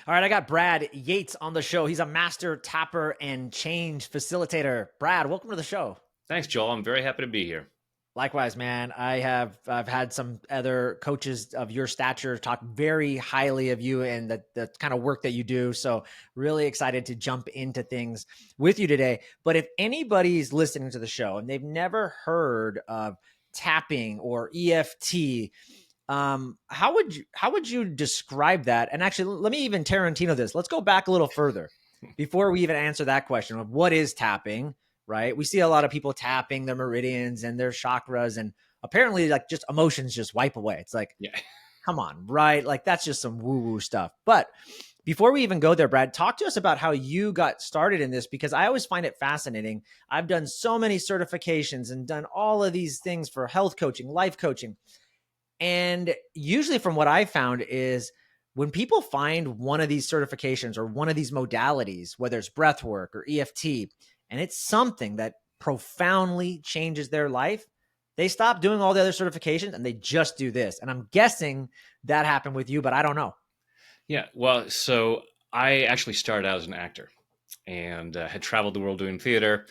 All right, I got Brad Yates on the show. He's a master tapper and change facilitator. Brad, welcome to the show. Thanks, Joel. I'm very happy to be here. Likewise, man. I've had some other coaches of your stature talk very highly of you and the kind of work that you do. So really excited to jump into things with you today. But if anybody's listening to the show and they've never heard of tapping or EFT, how would you describe that? And actually, let me even Tarantino this. Let's go back a little further before we even answer that question of what is tapping. Right? We see a lot of people tapping their meridians and their chakras, and apparently, like just emotions just wipe away. It's like, Yeah. come on, right? Like that's just some woo woo stuff. But before we even go there, Brad, talk to us about how you got started in this because I always find it fascinating. I've done so many certifications and done all of these things for health coaching, life coaching. And usually, from what I found, is when people find one of these certifications or one of these modalities, whether it's breath work or EFT, and it's something that profoundly changes their life, they stop doing all the other certifications and they just do this. And I'm guessing that happened with you, but I don't know. Yeah. Well, so I actually started out as an actor and had traveled the world doing theater,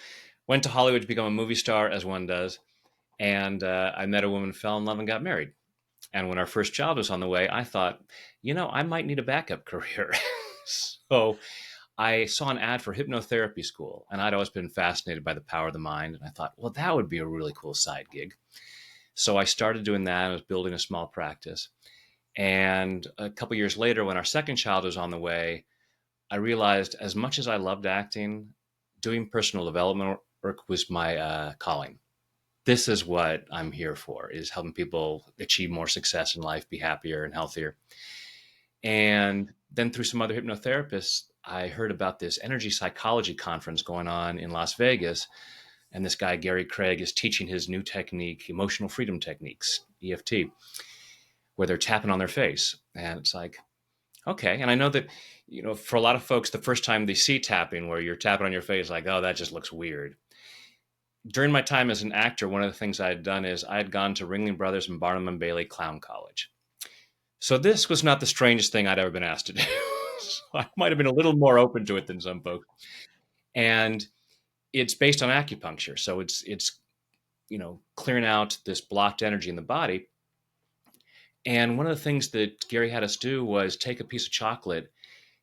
went to Hollywood to become a movie star, as one does. And I met a woman, fell in love, and got married. And when our first child was on the way, I thought, I might need a backup career. So I saw an ad for hypnotherapy school, and I'd always been fascinated by the power of the mind. And I thought, well, that would be a really cool side gig. So I started doing that. I was building a small practice. And a couple years later, when our second child was on the way, I realized as much as I loved acting, doing personal development work was my calling. This is what I'm here for, is helping people achieve more success in life, be happier and healthier. And then through some other hypnotherapists, I heard about this energy psychology conference going on in Las Vegas. And this guy, Gary Craig, is teaching his new technique, emotional freedom techniques, EFT, where they're tapping on their face. And it's like, okay. And I know that, for a lot of folks, the first time they see tapping where you're tapping on your face, like, oh, that just looks weird. During my time as an actor, one of the things I had done is I had gone to Ringling Brothers and Barnum and Bailey Clown College. So this was not the strangest thing I'd ever been asked to do. So I might have been a little more open to it than some folks. And it's based on acupuncture. So it's clearing out this blocked energy in the body. And one of the things that Gary had us do was take a piece of chocolate,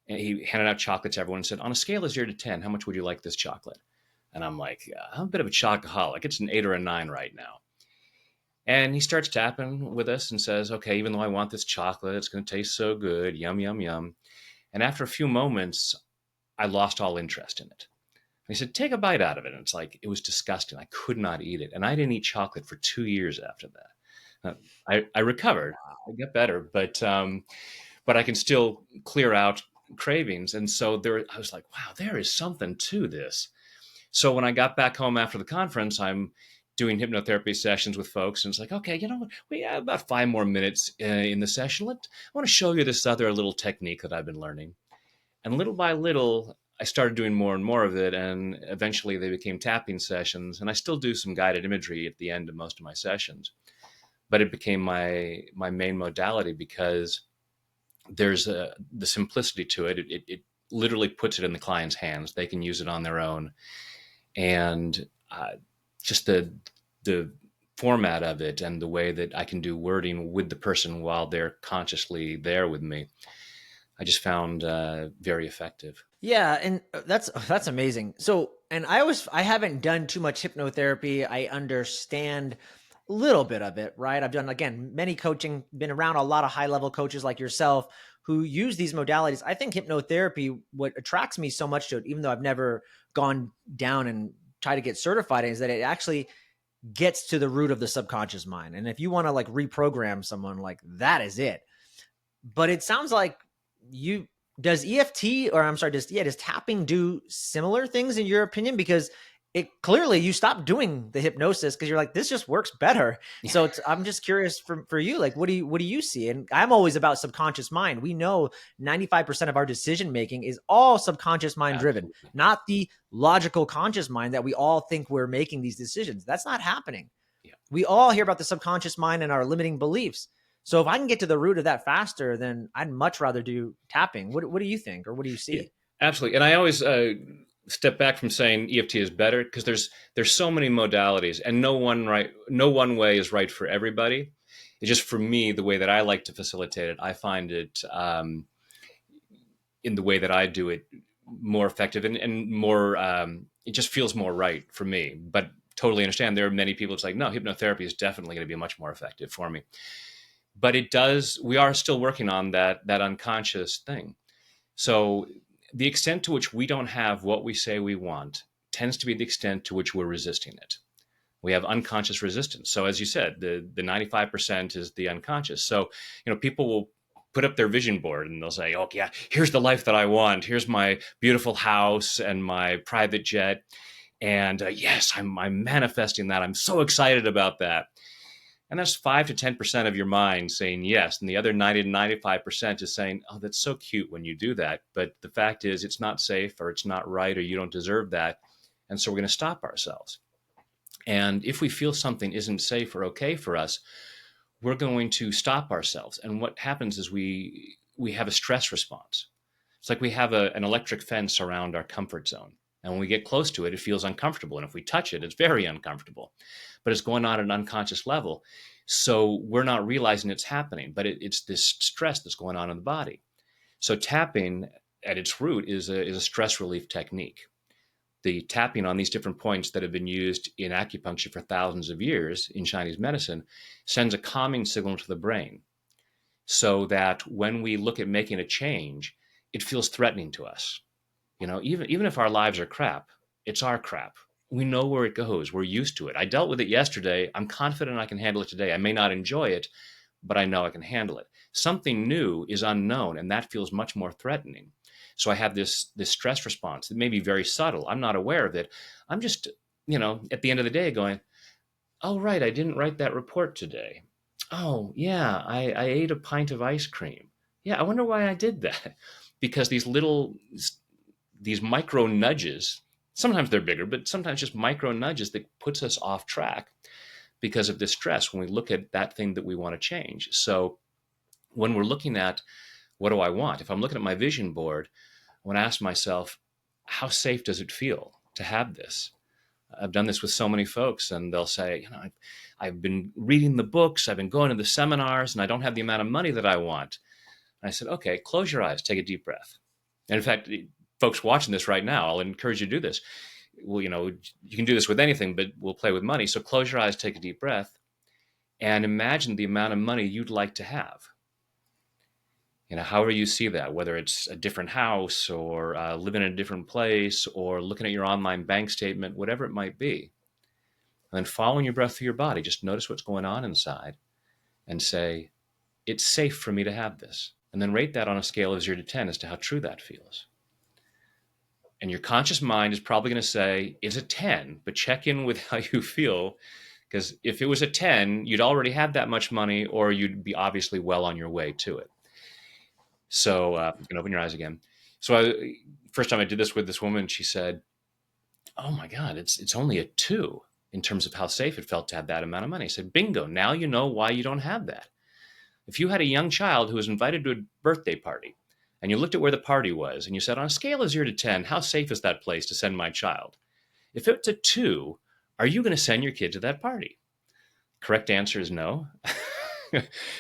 and he handed out chocolate to everyone and said, on a scale of 0 to 10, how much would you like this chocolate? And I'm like, I'm a bit of a chocoholic. It's an 8 or a 9 right now. And he starts tapping with us and says, okay, even though I want this chocolate, it's going to taste so good. Yum, yum, yum. And after a few moments, I lost all interest in it. And he said, take a bite out of it. And it's like, it was disgusting. I could not eat it. And I didn't eat chocolate for 2 years after that. I recovered. I got better, but I can still clear out cravings. And so I was like, wow, there is something to this. So when I got back home after the conference, I'm doing hypnotherapy sessions with folks, and it's like, okay, we have about 5 more minutes in the session. I want to show you this other little technique that I've been learning. And little by little, I started doing more and more of it, and eventually they became tapping sessions. And I still do some guided imagery at the end of most of my sessions, but it became my main modality because there's the simplicity to it. It literally puts it in the client's hands. They can use it on their own, and just the format of it and the way that I can do wording with the person while they're consciously there with me, I just found very effective. Yeah, and that's amazing. So, and I haven't done too much hypnotherapy. I understand a little bit of it, right? I've done again many coaching, been around a lot of high level coaches like yourself who use these modalities. I think hypnotherapy, what attracts me so much to it, even though I've never gone down and try to get certified, is that it actually gets to the root of the subconscious mind. And if you want to like reprogram someone, like that is it. But it sounds like you does EFT or I'm sorry, does tapping do similar things in your opinion? Because it clearly you stopped doing the hypnosis because you're like, this just works better. So I'm just curious for you, like, what do you see? And I'm always about subconscious mind. We know 95% of our decision making is all subconscious mind driven, Absolutely. not the logical conscious mind that we all think we're making these decisions. That's not happening. Yeah. We all hear about the subconscious mind and our limiting beliefs. So if I can get to the root of that faster, then I'd much rather do tapping. What do you think, or what do you Yeah, see? absolutely. And I always step back from saying EFT is better because there's so many modalities, and no one way is right for everybody. It's just for me the way that I like to facilitate it. I find it in the way that I do it more effective and more. It just feels more right for me. But totally understand there are many people. It's like no, hypnotherapy is definitely going to be much more effective for me. But it does. We are still working on that unconscious thing. So the extent to which we don't have what we say we want tends to be the extent to which we're resisting it. We have unconscious resistance. So as you said, the 95% is the unconscious. So, people will put up their vision board and they'll say, oh yeah, here's the life that I want. Here's my beautiful house and my private jet. And yes, I'm manifesting that. I'm so excited about that. And that's 5 to 10% of your mind saying yes. And the other 90 to 95% is saying, oh, that's so cute when you do that. But the fact is, it's not safe or it's not right or you don't deserve that. And so we're going to stop ourselves. And if we feel something isn't safe or okay for us, we're going to stop ourselves. And what happens is we have a stress response. It's like we have an electric fence around our comfort zone. And when we get close to it, it feels uncomfortable. And if we touch it, it's very uncomfortable. But it's going on at an unconscious level. So we're not realizing it's happening, but it's this stress that's going on in the body. So tapping at its root is a stress relief technique. The tapping on these different points that have been used in acupuncture for thousands of years in Chinese medicine sends a calming signal to the brain so that when we look at making a change, it feels threatening to us. Even if our lives are crap, it's our crap. We know where it goes. We're used to it. I dealt with it yesterday. I'm confident I can handle it today. I may not enjoy it, but I know I can handle it. Something new is unknown, and that feels much more threatening. So I have this stress response that may be very subtle. I'm not aware of it. I'm just, at the end of the day going, oh, right, I didn't write that report today. Oh, yeah, I ate a pint of ice cream. Yeah, I wonder why I did that. Because these micro nudges, sometimes they're bigger, but sometimes just micro nudges that puts us off track because of this stress when we look at that thing that we want to change. So when we're looking at what do I want? If I'm looking at my vision board, I want to ask myself, how safe does it feel to have this? I've done this with so many folks, and they'll say, I've been reading the books, I've been going to the seminars, and I don't have the amount of money that I want. And I said, okay, close your eyes, take a deep breath. And in fact, folks watching this right now, I'll encourage you to do this. Well, you can do this with anything, but we'll play with money. So close your eyes, take a deep breath, and imagine the amount of money you'd like to have. However you see that, whether it's a different house or living in a different place or looking at your online bank statement, whatever it might be. And then following your breath through your body, just notice what's going on inside and say, it's safe for me to have this. And then rate that on a scale of 0 to 10 as to how true that feels. And your conscious mind is probably going to say, it's a 10, but check in with how you feel. Because if it was a 10, you'd already have that much money, or you'd be obviously well on your way to it. So you can open your eyes again. So first time I did this with this woman, she said, oh my God, it's only a 2 in terms of how safe it felt to have that amount of money. I said, bingo, now you know why you don't have that. If you had a young child who was invited to a birthday party and you looked at where the party was and you said, on a scale of 0 to 10, how safe is that place to send my child? If it's a 2, are you going to send your kid to that party? Correct answer is no.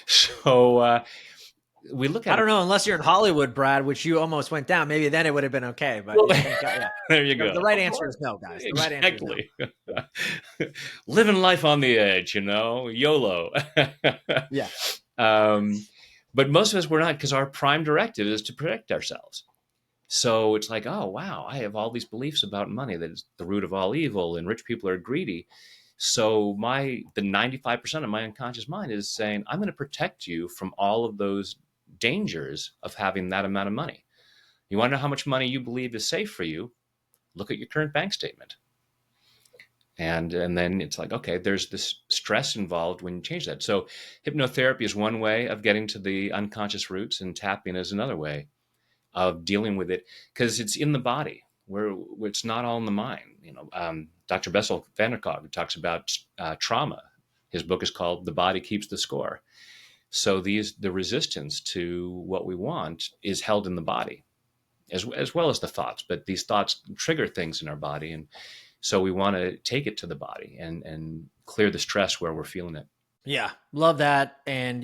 So we look I at it. don't know, unless you're in Hollywood, Brad, which you almost went down. Maybe then it would have been okay. But Well, yeah, thank God. Yeah, there you go. the right answer is no, guys. The right answer is no. Exactly. Living life on the edge, YOLO. Yeah. But most of us, we're not, because our prime directive is to protect ourselves. So it's like, oh, wow, I have all these beliefs about money, that it's the root of all evil and rich people are greedy. So the 95% of my unconscious mind is saying, I'm going to protect you from all of those dangers of having that amount of money. You want to know how much money you believe is safe for you? Look at your current bank statement. And then it's like, okay, there's this stress involved when you change that. So hypnotherapy is one way of getting to the unconscious roots, and tapping is another way of dealing with it, because it's in the body where it's not all in the mind. Dr. Bessel van der Kolk talks about trauma. His book is called The Body Keeps the Score. So the resistance to what we want is held in the body as well as the thoughts, but these thoughts trigger things in our body. And so we want to take it to the body and clear the stress where we're feeling it. Yeah, love that. And,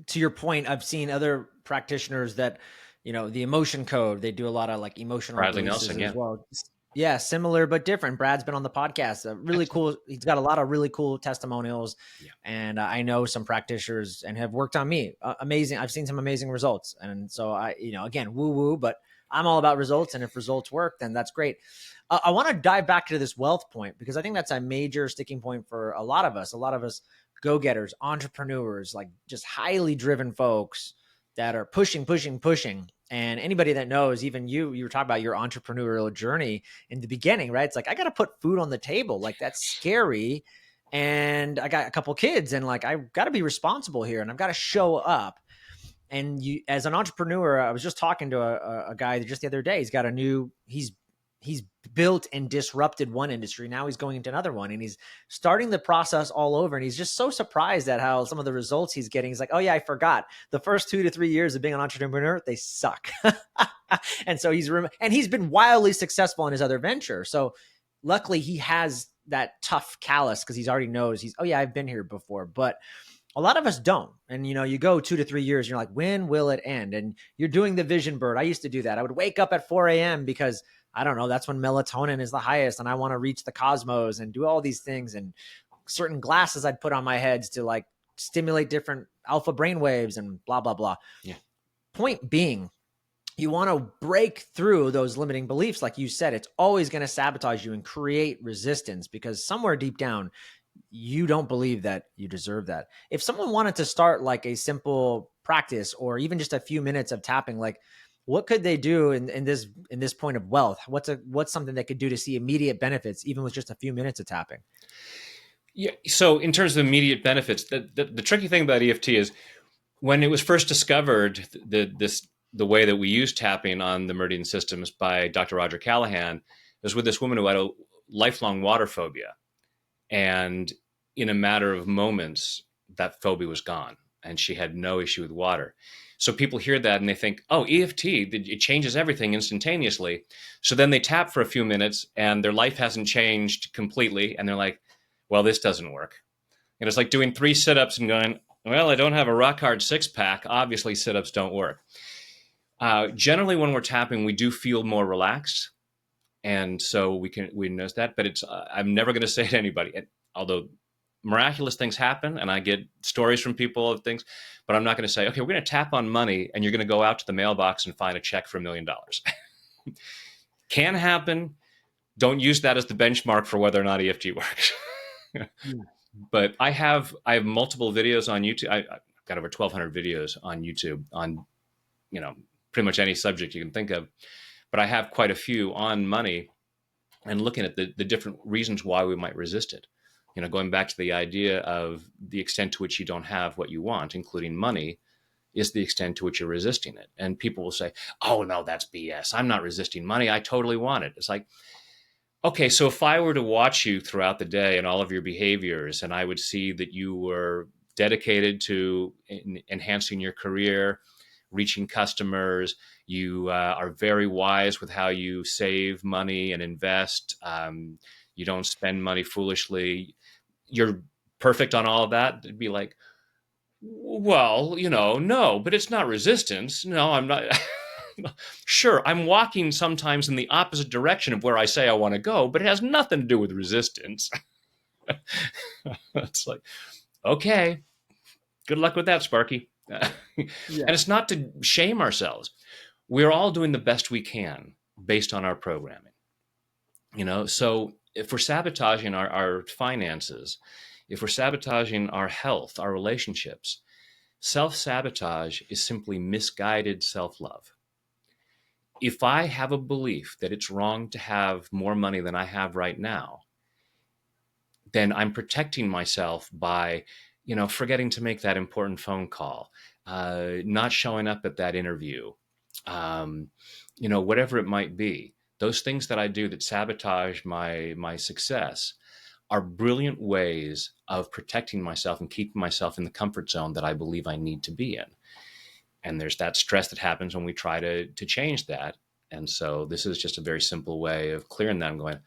to your point, I've seen other practitioners that, the emotion code, they do a lot of like emotional Bradley releases Nelson, as yeah. well. Yeah, similar but different. Brad's been on the podcast. Really Excellent. cool. He's got a lot of really cool testimonials. Yeah. And I know some practitioners and have worked on me. Amazing. I've seen some amazing results. And so again, woo woo, but I'm all about results. And if results work, then that's great. I want to dive back to this wealth point because I think that's a major sticking point for a lot of us. A lot of us go-getters, entrepreneurs, like just highly driven folks that are pushing, pushing, pushing. And anybody that knows, even you were talking about your entrepreneurial journey in the beginning, right? It's like, I got to put food on the table. Like that's scary. And I got a couple kids and like, I've got to be responsible here and I've got to show up. And you, as an entrepreneur, I was just talking to a guy just the other day. He's built and disrupted one industry. Now he's going into another one and he's starting the process all over. And he's just so surprised at how some of the results he's getting. He's like, oh yeah, I forgot the first 2 to 3 years of being an entrepreneur, they suck. And so he's been wildly successful in his other venture. So luckily he has that tough callus because he's already knows oh yeah, I've been here before. But a lot of us don't. And, you go 2 to 3 years, and you're like, when will it end? And you're doing the vision bird. I used to do that. I would wake up at 4 a.m. because I don't know, that's when melatonin is the highest. And I want to reach the cosmos and do all these things. And certain glasses I'd put on my heads to like stimulate different alpha brain waves and blah, blah, blah. Yeah. Point being, you want to break through those limiting beliefs. Like you said, it's always going to sabotage you and create resistance because somewhere deep down, you don't believe that you deserve that. If someone wanted to start like a simple practice or even just a few minutes of tapping, like what could they do in this point of wealth? What's something they could do to see immediate benefits, even with just a few minutes of tapping? Yeah. So in terms of immediate benefits, the tricky thing about EFT is when it was first discovered, the way that we use tapping on the meridian systems by Dr. Roger Callahan was with this woman who had a lifelong water phobia. And in a matter of moments, that phobia was gone and she had no issue with water. So people hear that and they think, oh, EFT, it changes everything instantaneously. So then they tap for a few minutes and their life hasn't changed completely. And they're like, well, this doesn't work. And it's like doing 3 sit-ups and going, well, I don't have a rock hard 6-pack. Obviously, sit-ups don't work. Generally, when we're tapping, we do feel more relaxed. And so we notice that, but I'm never going to say to anybody, although miraculous things happen and I get stories from people of things, but I'm not going to say, okay, we're going to tap on money and you're going to go out to the mailbox and find a check for $1 million. Can happen. Don't use that as the benchmark for whether or not EFT works. Yeah. But I have multiple videos on YouTube. I've got over 1,200 videos on YouTube on, pretty much any subject you can think of. But I have quite a few on money and looking at the different reasons why we might resist it. Going back to the idea of the extent to which you don't have what you want, including money, is the extent to which you're resisting it. And people will say, oh, no, that's BS. I'm not resisting money. I totally want it. It's like, okay, so if I were to watch you throughout the day and all of your behaviors, and I would see that you were dedicated to enhancing your career, reaching customers, you are very wise with how you save money and invest. You don't spend money foolishly. You're perfect on all of that. It'd be like, well, no, but it's not resistance. No, I'm not. Sure, I'm walking sometimes in the opposite direction of where I say I want to go, but it has nothing to do with resistance. It's like, okay, good luck with that, Sparky. Yeah. And it's not to shame ourselves. We're all doing the best we can based on our programming. So if we're sabotaging our finances, if we're sabotaging our health, our relationships, self-sabotage is simply misguided self-love. If I have a belief that it's wrong to have more money than I have right now, then I'm protecting myself by, forgetting to make that important phone call, not showing up at that interview, whatever it might be. Those things that I do that sabotage my success are brilliant ways of protecting myself and keeping myself in the comfort zone that I believe I need to be in. And there's that stress that happens when we try to change that. And so this is just a very simple way of clearing that and going,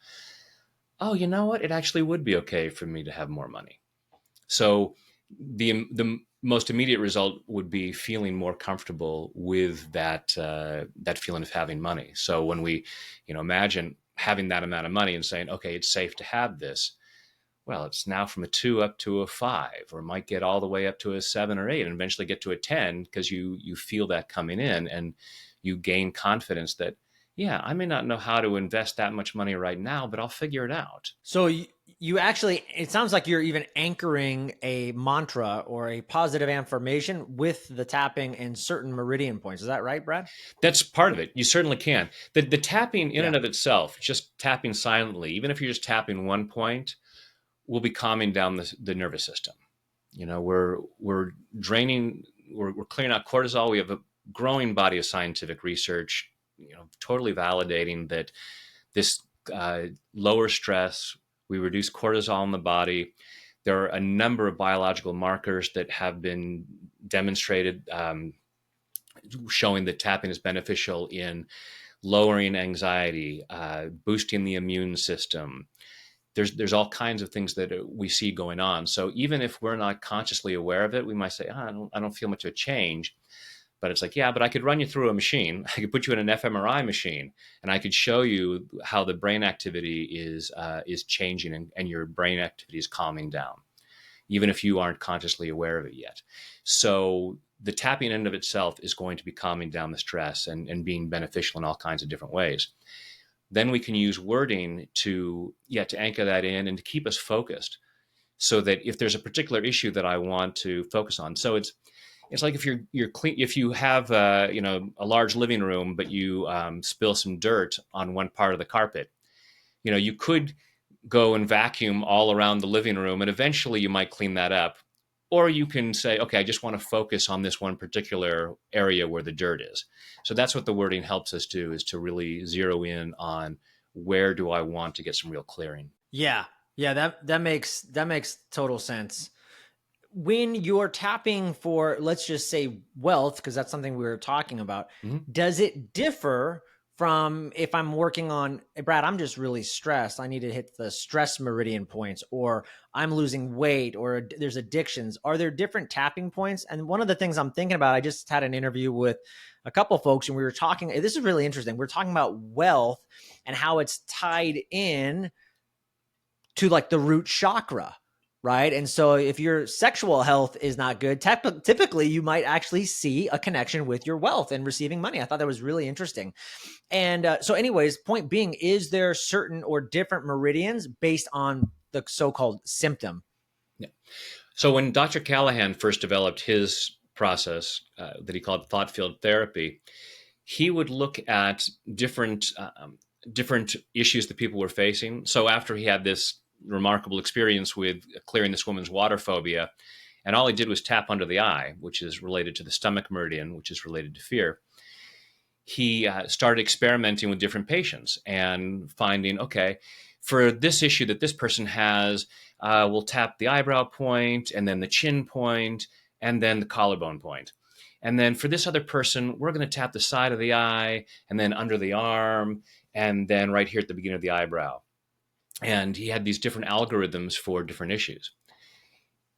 oh, you know what? It actually would be okay for me to have more money. So the most immediate result would be feeling more comfortable with that feeling of having money. So when we, imagine having that amount of money and saying, okay, it's safe to have this. Well, it's now from a 2 up to a 5, or might get all the way up to a 7 or 8, and eventually get to a 10 because you feel that coming in, and you gain confidence that, yeah, I may not know how to invest that much money right now, but I'll figure it out. So you actually, it sounds like you're even anchoring a mantra or a positive affirmation with the tapping and certain meridian points. Is that right, Brad? That's part of it. You certainly can. The tapping in Yeah. and of itself, just tapping silently, even if you're just tapping one point, will be calming down the nervous system. We're draining, we're clearing out cortisol. We have a growing body of scientific research, totally validating that this lower stress, we reduce cortisol in the body. There are a number of biological markers that have been demonstrated, showing that tapping is beneficial in lowering anxiety, boosting the immune system. There's all kinds of things that we see going on. So even if we're not consciously aware of it, we might say, I don't feel much of a change. But it's like, yeah, but I could run you through a machine. I could put you in an fMRI machine, and I could show you how the brain activity is changing, and your brain activity is calming down, even if you aren't consciously aware of it yet. So the tapping end of itself is going to be calming down the stress and being beneficial in all kinds of different ways. Then we can use wording to anchor that in and to keep us focused, so that if there's a particular issue that I want to focus on. So it's like if you're clean, if you have a large living room, but you spill some dirt on one part of the carpet, you could go and vacuum all around the living room, and eventually you might clean that up. Or you can say, okay, I just want to focus on this one particular area where the dirt is. So that's what the wording helps us do, is to really zero in on where do I want to get some real clearing. Yeah. Yeah. That makes total sense. When you're tapping for, let's just say, wealth, because that's something we were talking about, Mhm. does it differ from if I'm working on, hey, Brad, I'm just really stressed, I need to hit the stress meridian points, or I'm losing weight, or there's addictions? Are there different tapping points? And one of the things I'm thinking about, I just had an interview with a couple folks, and we were talking, this is really interesting. We're talking about wealth and how it's tied in to like the root chakra, right? And so if your sexual health is not good, typically you might actually see a connection with your wealth and receiving money. I thought that was really interesting. And so anyways, point being, is there certain or different meridians based on the so-called symptom? Yeah. So when Dr. Callahan first developed his process that he called thought field therapy, he would look at different issues that people were facing. So after he had this remarkable experience with clearing this woman's water phobia, and all he did was tap under the eye, which is related to the stomach meridian, which is related to fear. He started experimenting with different patients and finding, okay, for this issue that this person has, we'll tap the eyebrow point, and then the chin point, and then the collarbone point. And then for this other person, we're going to tap the side of the eye, and then under the arm, and then right here at the beginning of the eyebrow. And he had these different algorithms for different issues.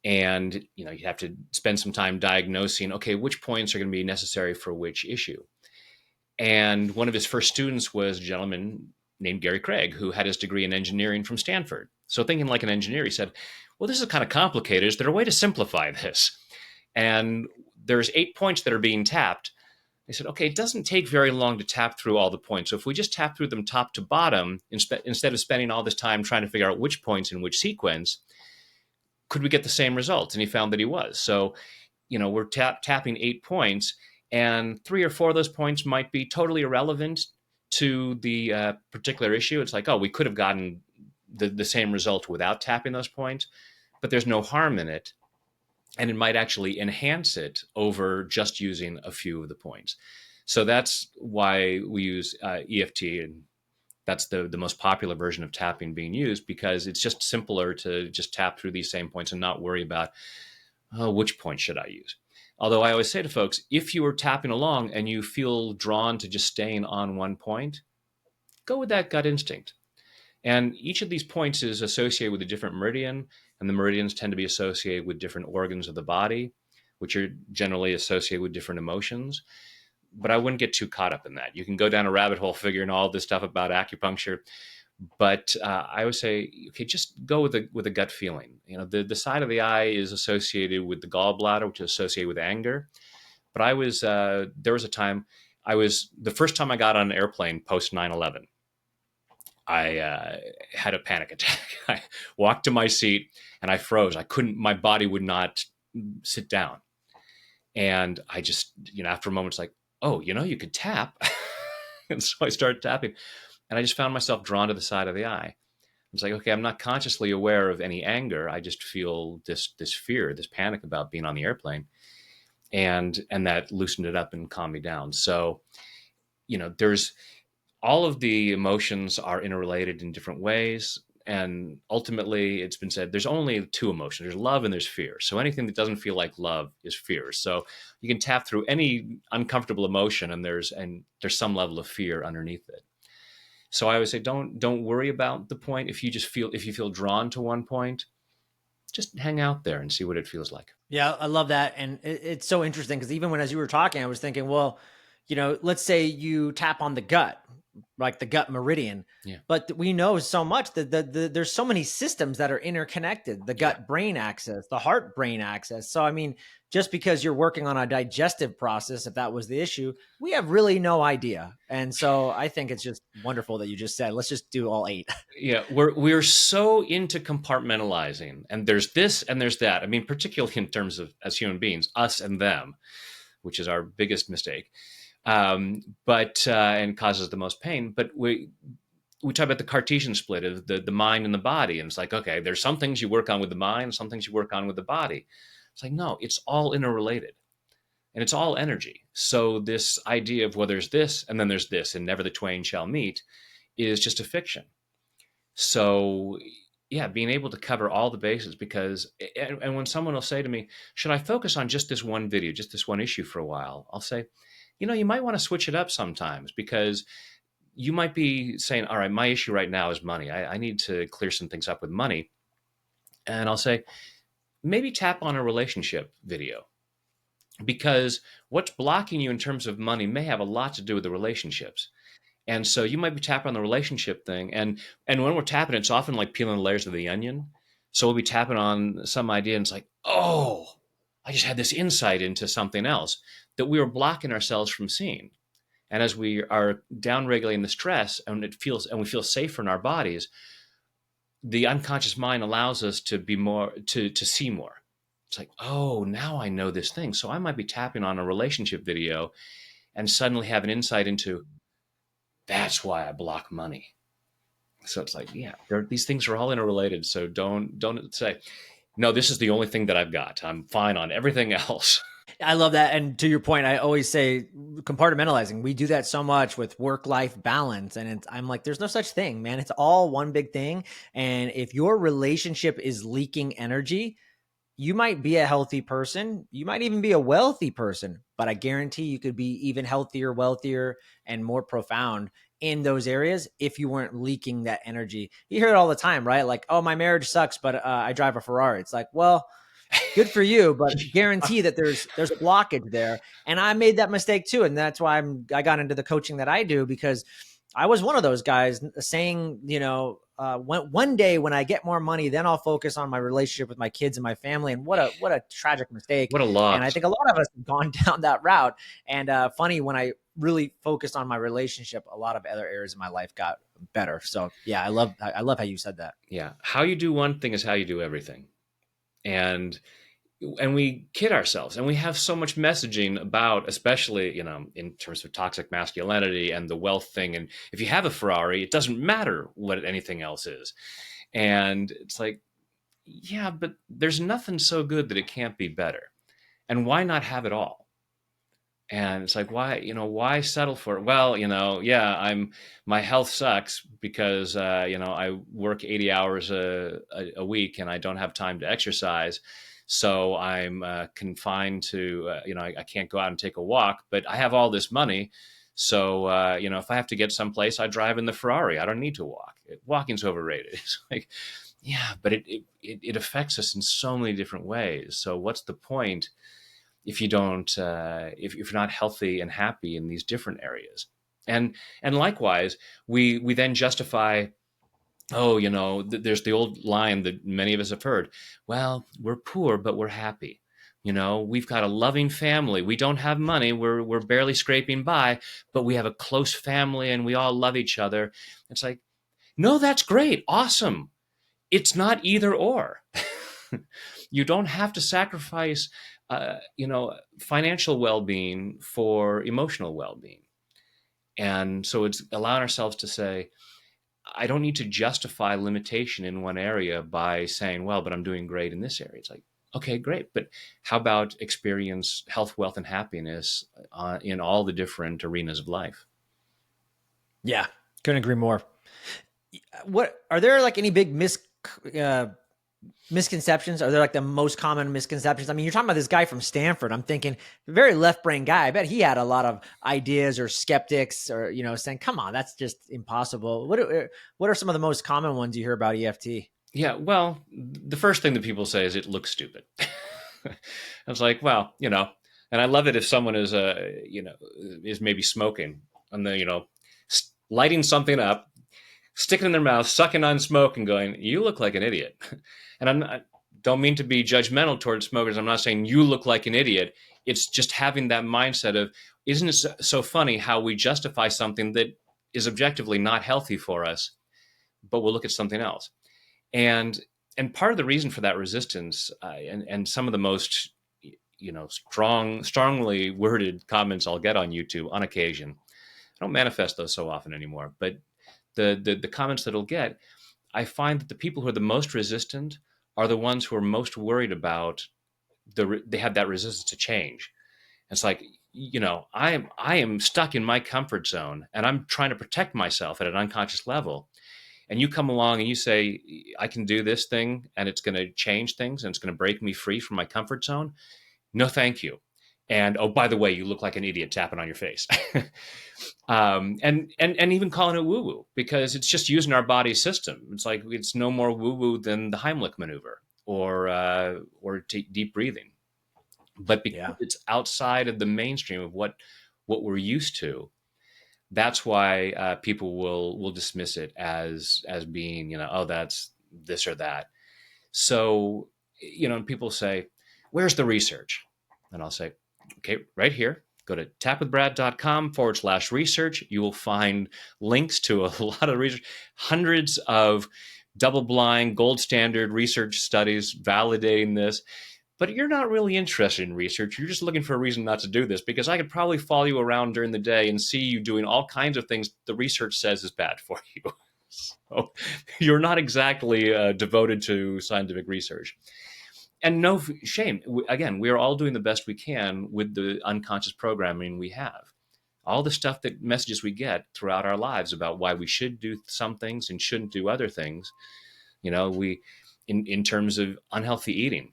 And you have to spend some time diagnosing, okay, which points are going to be necessary for which issue. And one of his first students was a gentleman named Gary Craig, who had his degree in engineering from Stanford. So thinking like an engineer, he said, well, this is kind of complicated. Is there a way to simplify this? And there's 8 points that are being tapped. They said, okay, it doesn't take very long to tap through all the points. So if we just tap through them top to bottom, instead of spending all this time trying to figure out which points in which sequence, could we get the same results? And he found that he was. So, we're tapping 8 points, and 3 or 4 of those points might be totally irrelevant to the particular issue. It's like, oh, we could have gotten the same result without tapping those points, but there's no harm in it. And it might actually enhance it over just using a few of the points. So that's why we use EFT and That's the most popular version of tapping being used because it's just simpler to just tap through these same points and not worry about, oh, which point should I use? Although I always say to folks, if you are tapping along and you feel drawn to just staying on one point, go with that gut instinct. And each of these points is associated with a different meridian, and the meridians tend to be associated with different organs of the body, which are generally associated with different emotions. But I wouldn't get too caught up in that. You can go down a rabbit hole figuring all this stuff about acupuncture, but I would say, okay, just go with a gut feeling. You know, the side of the eye is associated with the gallbladder, which is associated with anger. But there was a time the first time I got on an airplane post 9/11. I had a panic attack. I walked to my seat and I froze. I couldn't, my body would not sit down. And I just, after a moment, it's like, oh, you could tap. And so I started tapping and I just found myself drawn to the side of the eye. It's like, okay, I'm not consciously aware of any anger. I just feel this fear, this panic about being on the airplane. And that loosened it up and calmed me down. So, there's all of the emotions are interrelated in different ways. And ultimately, it's been said there's only two emotions: there's love and there's fear. So anything that doesn't feel like love is fear. So you can tap through any uncomfortable emotion, and there's some level of fear underneath it. So I always say, don't worry about the point. If you feel drawn to one point, just hang out there and see what it feels like. Yeah, I love that. And it's so interesting because even as you were talking, I was thinking, well, let's say you tap on the gut, like the gut meridian, Yeah, but we know so much that there's so many systems that are interconnected, the yeah. gut brain axis, the heart brain axis. So, I mean, just because you're working on a digestive process, if that was the issue, we have really no idea. And so I think it's just wonderful that you just said, let's just do all eight. Yeah, we're so into compartmentalizing, and there's this and there's that. I mean, particularly in terms of as human beings, us and them, which is our biggest mistake, but and causes the most pain. But we talk about the Cartesian split of the mind and the body, and it's like, okay, there's some things you work on with the mind, some things you work on with the body. It's like, no, it's all interrelated, and it's all energy. So this idea of, well, there's this and then there's this, and never the twain shall meet, is just a fiction. So yeah, being able to cover all the bases, because and when someone will say to me, should I focus on just this one video, just this one issue for a while, I'll say, you might want to switch it up sometimes, because you might be saying, all right, my issue right now is money. I need to clear some things up with money. And I'll say, maybe tap on a relationship video, because what's blocking you in terms of money may have a lot to do with the relationships. And so you might be tapping on the relationship thing. And when we're tapping, it's often like peeling the layers of the onion. So we'll be tapping on some idea and it's like, oh, I just had this insight into something else that we were blocking ourselves from seeing. And as we are down regulating the stress and we feel safer in our bodies, the unconscious mind allows us to be more to see more. It's like, oh, now I know this thing. So I might be tapping on a relationship video and suddenly have an insight into, that's why I block money. So it's like, yeah, these things are all interrelated. So don't say, no, this is the only thing that I've got. I'm fine on everything else. I love that. And to your point, I always say compartmentalizing. We do that so much with work-life balance. And I'm like, there's no such thing, man. It's all one big thing. And if your relationship is leaking energy, you might be a healthy person. You might even be a wealthy person, but I guarantee you could be even healthier, wealthier, and more profound in those areas if you weren't leaking that energy. You hear it all the time, right? Like, oh, my marriage sucks, but I drive a Ferrari. It's like, well, good for you, but guarantee that there's a blockage there. And I made that mistake too, and that's why I got into the coaching that I do, because I was one of those guys saying, one day when I get more money, then I'll focus on my relationship with my kids and my family. And what a tragic mistake. What a And I loss. think a lot of us have gone down that route. And funny, when I really focused on my relationship, a lot of other areas of my life got better. So yeah, I love how you said that. Yeah. How you do one thing is how you do everything. And we kid ourselves, and we have so much messaging about, especially in terms of toxic masculinity and the wealth thing, and if you have a Ferrari, it doesn't matter what anything else is. And it's like, yeah, but there's nothing so good that it can't be better, and why not have it all? And it's like, why, why settle for it? Well, yeah, my health sucks because, I work 80 hours a week and I don't have time to exercise. So I'm confined to, I can't go out and take a walk, but I have all this money. So, if I have to get someplace, I drive in the Ferrari. I don't need to walk. Walking's overrated. It's like, yeah, but it affects us in so many different ways. So what's the point if you don't if you're not healthy and happy in these different areas? And likewise, we then justify, oh, there's the old line that many of us have heard, well, we're poor but we're happy. We've got a loving family, we don't have money, we're barely scraping by, but we have a close family and we all love each other. It's like, no, that's great, awesome. It's not either or. You don't have to sacrifice, financial well-being for emotional well-being. And so it's allowing ourselves to say, I don't need to justify limitation in one area by saying, well, but I'm doing great in this area. It's like, okay, great. But how about experience health, wealth, and happiness in all the different arenas of life? Yeah, couldn't agree more. What are there like any big uh, misconceptions? Are there like the most common misconceptions? I mean, you're talking about this guy from Stanford. I'm thinking very left brain guy. I bet he had a lot of ideas or skeptics or, saying, come on, that's just impossible. What are some of the most common ones you hear about EFT? Yeah, well, the first thing that people say is it looks stupid. I was like, well, and I love it if someone is maybe smoking and then, lighting something up, sticking in their mouth, sucking on smoke, and going, "You look like an idiot." And I don't mean to be judgmental towards smokers. I'm not saying you look like an idiot. It's just having that mindset of, isn't it so funny how we justify something that is objectively not healthy for us, but we'll look at something else. And part of the reason for that resistance, and some of the most strongly worded comments I'll get on YouTube on occasion. I don't manifest those so often anymore, but the comments that I'll get, I find that the people who are the most resistant are the ones who are most worried about they have that resistance to change. It's like, I am stuck in my comfort zone and I'm trying to protect myself at an unconscious level. And you come along and you say, I can do this thing and it's going to change things and it's going to break me free from my comfort zone. No, thank you. And oh, by the way, you look like an idiot tapping on your face. And even calling it woo woo, because it's just using our body system. It's like it's no more woo woo than the Heimlich maneuver or deep breathing. But because Yeah. it's outside of the mainstream of what we're used to, that's why people will dismiss it as being, oh, that's this or that. So, and people say, where's the research? And I'll say, okay, right here. Go to tapwithbrad.com/research. You will find links to a lot of research, hundreds of double blind, gold standard research studies validating this. But you're not really interested in research. You're just looking for a reason not to do this, because I could probably follow you around during the day and see you doing all kinds of things the research says is bad for you. So you're not exactly devoted to scientific research. And no shame. Again, we are all doing the best we can with the unconscious programming we have. All the stuff that messages we get throughout our lives about why we should do some things and shouldn't do other things. We, in terms of unhealthy eating,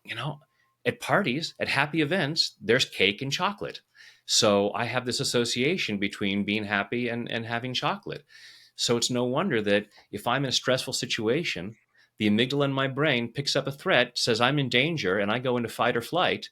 you know, at parties, at happy events, there's cake and chocolate. So I have this association between being happy and having chocolate. So it's no wonder that if I'm in a stressful situation, the amygdala in my brain picks up a threat, says I'm in danger, and I go into fight or flight.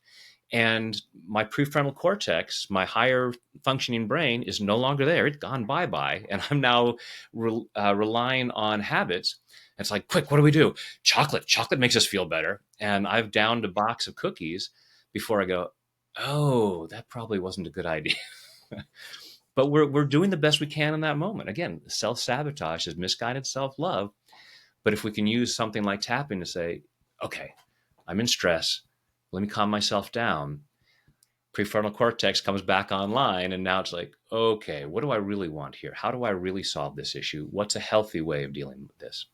And my prefrontal cortex, my higher functioning brain, is no longer there. It's gone bye bye. And I'm now relying on habits. It's like, quick, what do we do? Chocolate. Chocolate makes us feel better. And I've downed a box of cookies before I go, oh, that probably wasn't a good idea. But we're doing the best we can in that moment. Again, self sabotage is misguided self love. But if we can use something like tapping to say, okay, I'm in stress, let me calm myself down. Prefrontal cortex comes back online, and now it's like, okay, what do I really want here? How do I really solve this issue? What's a healthy way of dealing with this?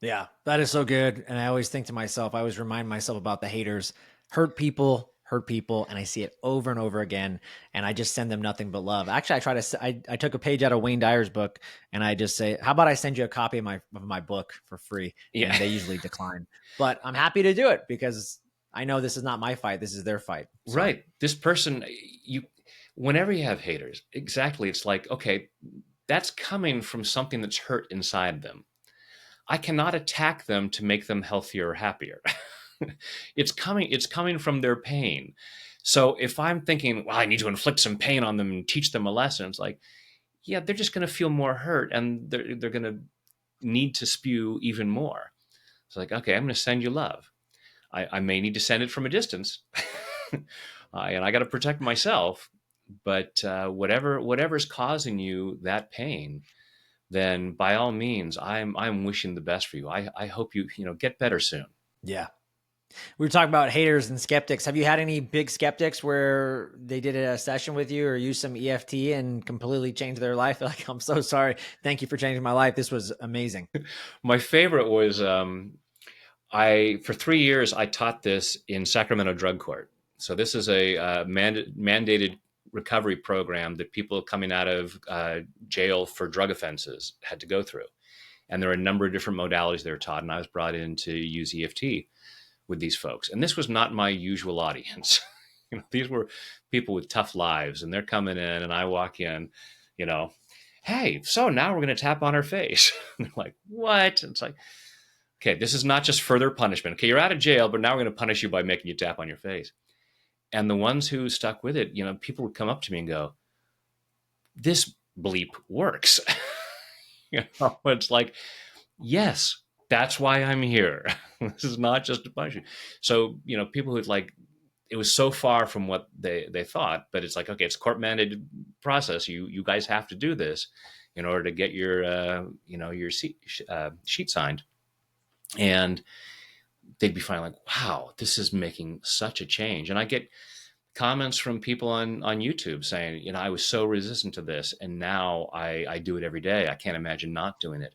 Yeah, that is so good. And I always think to myself, I always remind myself about the haters. Hurt people hurt people, and I see it over and over again, and I just send them nothing but love. Actually, I took a page out of Wayne Dyer's book, and I just say, how about I send you a copy of my book for free? Yeah. And they usually decline, but I'm happy to do it because I know this is not my fight. This is their fight. So Right. This person, you, whenever you have haters, exactly, it's like, okay, that's coming from something that's hurt inside them. I cannot attack them to make them healthier or happier. It's coming from their pain. So if I'm thinking, well, I need to inflict some pain on them and teach them a lesson, it's like, yeah, they're just going to feel more hurt and they're going to need to spew even more. It's like, okay, I'm going to send you love. I may need to send it from a distance, and I got to protect myself. But whatever's causing you that pain, then by all means, I'm wishing the best for you. I hope you get better soon. yeah. We were talking about haters and skeptics. Have you had any big skeptics where they did a session with you or used some EFT and completely changed their life? Like, I'm so sorry. Thank you for changing my life. This was amazing. My favorite was I for 3 years I taught this in Sacramento Drug Court. So this is a mandated recovery program that people coming out of jail for drug offenses had to go through. And there are a number of different modalities they were taught, and I was brought in to use EFT with these folks. And this was not my usual audience. These were people with tough lives, and they're coming in, and I walk in, you know, hey, so now we're going to tap on her face. And they're like, what? And it's like, okay, this is not just further punishment. Okay, you're out of jail, but now we're going to punish you by making you tap on your face. And the ones who stuck with it, people would come up to me and go, this bleep works. It's like, yes, that's why I'm here. This is not just a punishment. So, people who like, it was so far from what they thought, but it's like, okay, it's a court mandated process. You guys have to do this in order to get your sheet signed. And they'd be finding like, wow, this is making such a change. And I get comments from people on YouTube saying, I was so resistant to this, and now I do it every day. I can't imagine not doing it.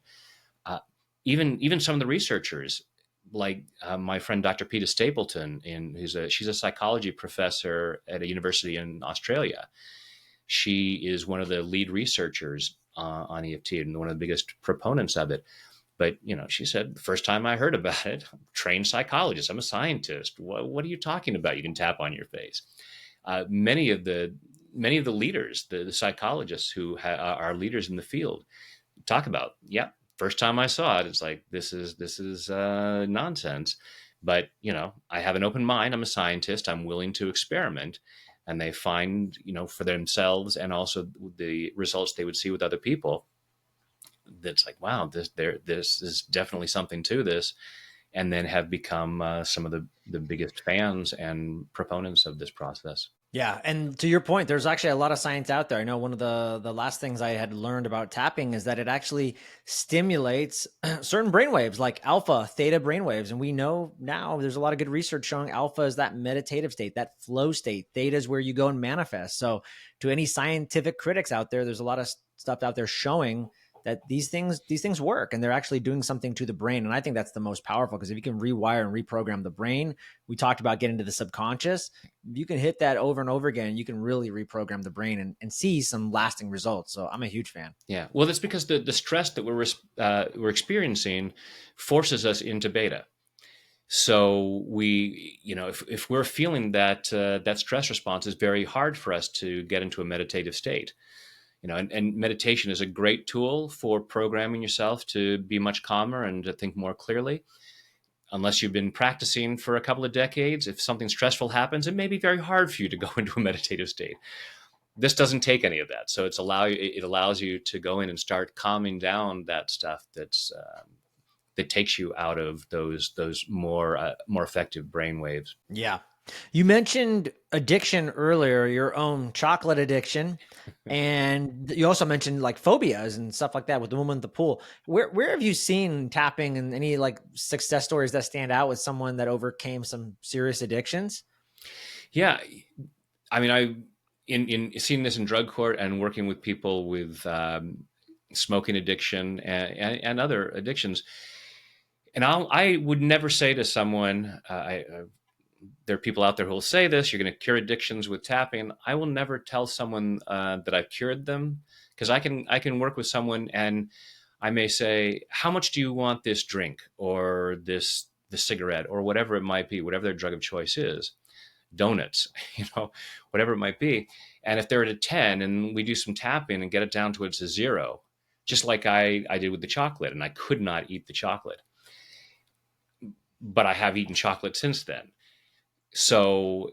Uh, even some of the researchers, like my friend Dr. Peta Stapleton, she's a psychology professor at a university in Australia. She is one of the lead researchers on EFT and one of the biggest proponents of it. But, she said, the first time I heard about it, I'm a trained psychologist, I'm a scientist. What are you talking about? You can tap on your face. Many of the leaders, the psychologists who are leaders in the field, talk about, yeah, first time I saw it, it's like, this is nonsense. But, I have an open mind. I'm a scientist. I'm willing to experiment. And they find, for themselves and also the results they would see with other people, that's like, wow, this is definitely something to this, and then have become some of the biggest fans and proponents of this process. Yeah, and to your point, there's actually a lot of science out there. I know one of the last things I had learned about tapping is that it actually stimulates certain brainwaves, like alpha, theta brainwaves, and we know now there's a lot of good research showing alpha is that meditative state, that flow state. Theta is where you go and manifest. So, to any scientific critics out there, there's a lot of stuff out there showing that these things work, and they're actually doing something to the brain. And I think that's the most powerful, because if you can rewire and reprogram the brain, we talked about getting to the subconscious, you can hit that over and over again, and you can really reprogram the brain and see some lasting results. So I'm a huge fan. Yeah, well, that's because the stress that we're experiencing forces us into beta. So we, if we're feeling that stress response, is very hard for us to get into a meditative state. And meditation is a great tool for programming yourself to be much calmer and to think more clearly. Unless you've been practicing for a couple of decades, if something stressful happens, it may be very hard for you to go into a meditative state. This doesn't take any of that. So it allows you to go in and start calming down that stuff that takes you out of those more effective brain waves. Yeah. You mentioned addiction earlier, your own chocolate addiction. And you also mentioned like phobias and stuff like that with the woman at the pool. Where have you seen tapping and any like success stories that stand out with someone that overcame some serious addictions? Yeah. I mean, I in seeing this in drug court and working with people with smoking addiction and other addictions. And I would never say to someone, there are people out there who will say this, you're going to cure addictions with tapping. I will never tell someone that I've cured them, because I can work with someone and I may say, how much do you want this drink or the cigarette or whatever it might be, whatever their drug of choice is, donuts, whatever it might be. And if they're at a 10 and we do some tapping and get it down to it's a 0, just like I did with the chocolate, and I could not eat the chocolate, but I have eaten chocolate since then. So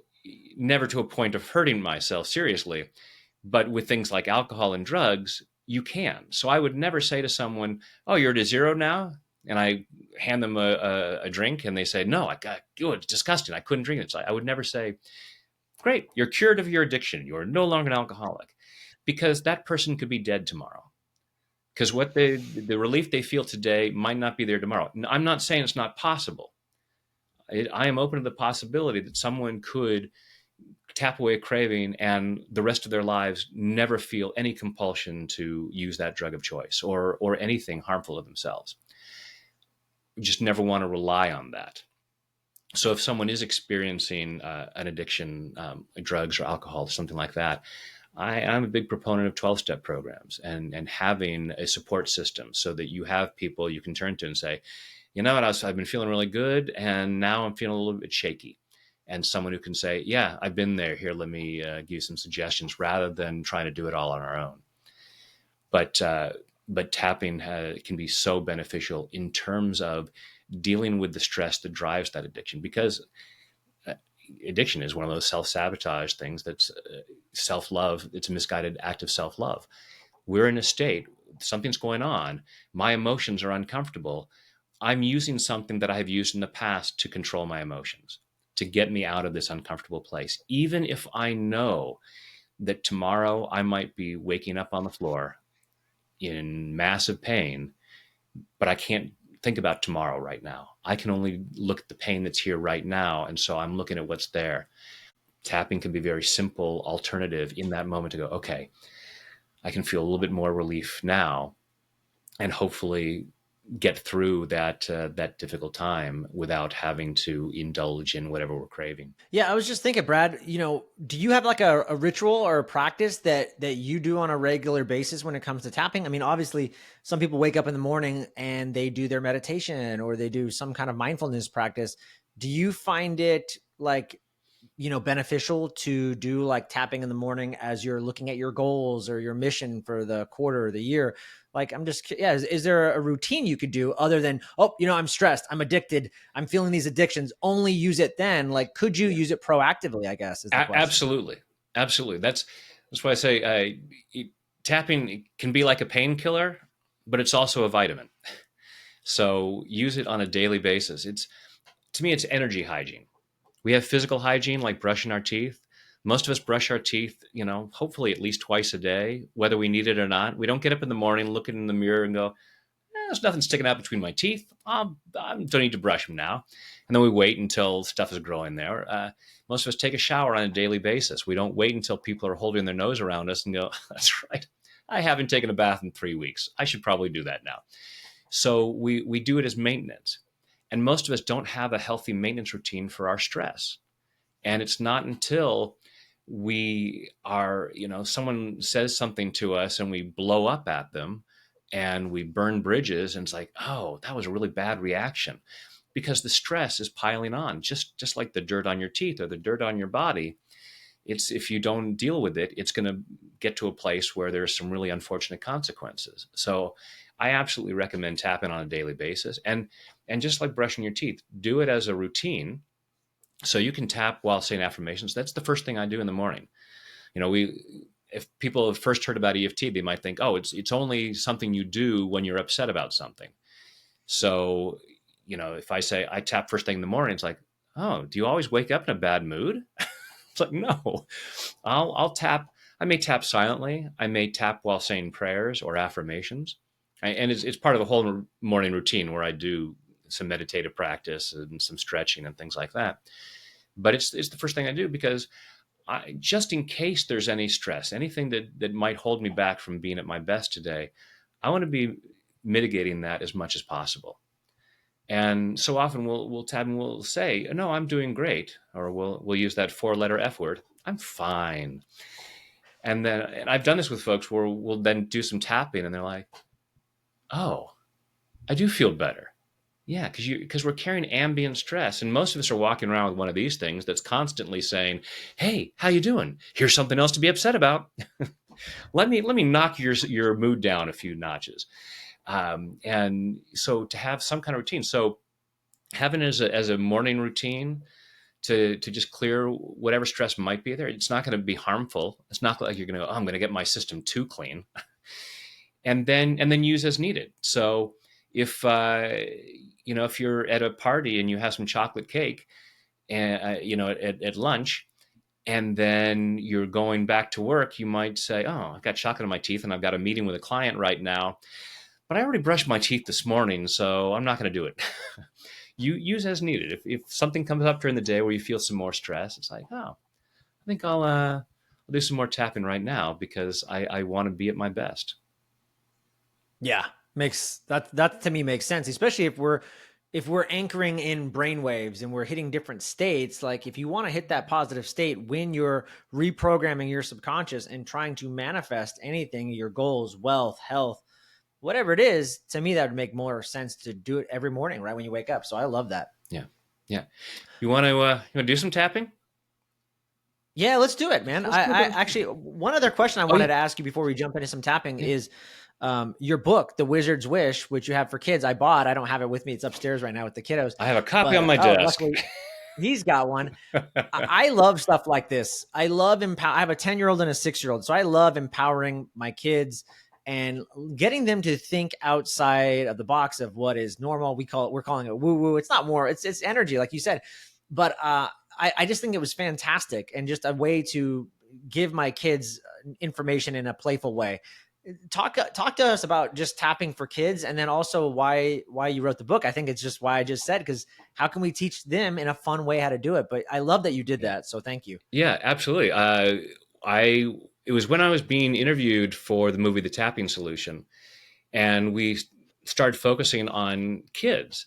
never to a point of hurting myself seriously, but with things like alcohol and drugs, you can. So I would never say to someone, "Oh, you're at a 0 now," and I hand them a drink, and they say, "No, I got, oh, it's disgusting. I couldn't drink it." So I would never say, "Great, you're cured of your addiction. You're no longer an alcoholic," because that person could be dead tomorrow. Because the relief they feel today might not be there tomorrow. I'm not saying it's not possible. I am open to the possibility that someone could tap away a craving and the rest of their lives never feel any compulsion to use that drug of choice or anything harmful to themselves. We just never want to rely on that. So if someone is experiencing an addiction, drugs or alcohol, something like that, I'm a big proponent of 12-step programs and having a support system so that you have people you can turn to and say, you know what, I've been feeling really good and now I'm feeling a little bit shaky. And someone who can say, yeah, I've been there. Here, let me give you some suggestions, rather than trying to do it all on our own. But tapping can be so beneficial in terms of dealing with the stress that drives that addiction, because addiction is one of those self-sabotage things that's self-love. It's a misguided act of self-love. We're in a state, something's going on, my emotions are uncomfortable. I'm using something that I have used in the past to control my emotions, to get me out of this uncomfortable place. Even if I know that tomorrow I might be waking up on the floor in massive pain, but I can't think about tomorrow right now. I can only look at the pain that's here right now. And so I'm looking at what's there. Tapping can be a very simple alternative in that moment to go, okay, I can feel a little bit more relief now and hopefully get through that difficult time without having to indulge in whatever we're craving. Yeah, I was just thinking, Brad, do you have like a ritual or a practice that you do on a regular basis when it comes to tapping? I mean, obviously, some people wake up in the morning and they do their meditation or they do some kind of mindfulness practice. Do you find it like, beneficial to do like tapping in the morning as you're looking at your goals or your mission for the quarter or the year? Like, I'm just, yeah, is there a routine you could do other than, oh, I'm stressed, I'm addicted, I'm feeling these addictions, only use it then? Like, could you use it proactively, I guess, is the question. Absolutely, absolutely. That's why I say tapping can be like a painkiller, but it's also a vitamin. So use it on a daily basis. To me, it's energy hygiene. We have physical hygiene, like brushing our teeth. Most of us brush our teeth, hopefully at least twice a day, whether we need it or not. We don't get up in the morning, look in the mirror, and go, there's nothing sticking out between my teeth. I don't need to brush them now. And then we wait until stuff is growing there. Most of us take a shower on a daily basis. We don't wait until people are holding their nose around us and go, that's right, I haven't taken a bath in 3 weeks. I should probably do that now. So we do it as maintenance. And most of us don't have a healthy maintenance routine for our stress. And it's not until we are, someone says something to us and we blow up at them and we burn bridges, and it's like, oh, that was a really bad reaction, because the stress is piling on, just like the dirt on your teeth or the dirt on your body. It's, if you don't deal with it, it's going to get to a place where there's some really unfortunate consequences. So I absolutely recommend tapping on a daily basis, and just like brushing your teeth, do it as a routine. So you can tap while saying affirmations. That's the first thing I do in the morning. If people have first heard about EFT, they might think, oh, it's only something you do when you're upset about something. So, if I say I tap first thing in the morning, it's like, oh, do you always wake up in a bad mood? It's like, no, I'll tap. I may tap silently. I may tap while saying prayers or affirmations. And it's part of the whole morning routine where I do some meditative practice and some stretching and things like that. But it's the first thing I do, because just in case there's any stress, anything that might hold me back from being at my best today, I want to be mitigating that as much as possible. And so often we'll tab and we'll say, "No, I'm doing great," or we'll use that 4-letter F word, "I'm fine." And I've done this with folks where we'll then do some tapping, and they're like, "Oh, I do feel better." Yeah, because we're carrying ambient stress, and most of us are walking around with one of these things that's constantly saying, "Hey, how you doing? Here's something else to be upset about. Let me knock your mood down a few notches." And so to have some kind of routine, so having as a morning routine to just clear whatever stress might be there, it's not going to be harmful. It's not like you're going to, "Oh, I'm going to get my system too clean," and then use as needed. So if if you're at a party and you have some chocolate cake, and at lunch, and then you're going back to work, you might say, "Oh, I've got chocolate in my teeth and I've got a meeting with a client right now, but I already brushed my teeth this morning, so I'm not going to do it." You use as needed. If something comes up during the day where you feel some more stress, it's like, "Oh, I think I'll do some more tapping right now because I want to be at my best." Yeah, makes that to me makes sense, especially if we're anchoring in brainwaves and we're hitting different states. Like if you want to hit that positive state when you're reprogramming your subconscious and trying to manifest anything, your goals, wealth, health, whatever it is, to me that would make more sense to do it every morning right when you wake up. So I love that. Yeah, yeah. You want to do some tapping? Yeah, let's do it, man. Let's I, do a I bit. actually, one other question I Oh wanted yeah, to ask you before we jump into some tapping yeah. is your book, The Wizard's Wish, which you have for kids. I bought. I don't have it with me. It's upstairs right now with the kiddos. I have a copy But on my oh, desk. luckily he's got one. I love stuff like this. I love I have a 10-year-old and a 6-year-old, so I love empowering my kids and getting them to think outside of the box of what is normal. We're calling it woo woo. It's not more. It's energy, like you said. But I just think it was fantastic and just a way to give my kids information in a playful way. Talk to us about just tapping for kids, and then also why you wrote the book. I think it's just why I just said, because how can we teach them in a fun way how to do it? But I love that you did Yeah, that, so thank you. yeah, absolutely. I It was when I was being interviewed for the movie The Tapping Solution, and we started focusing on kids.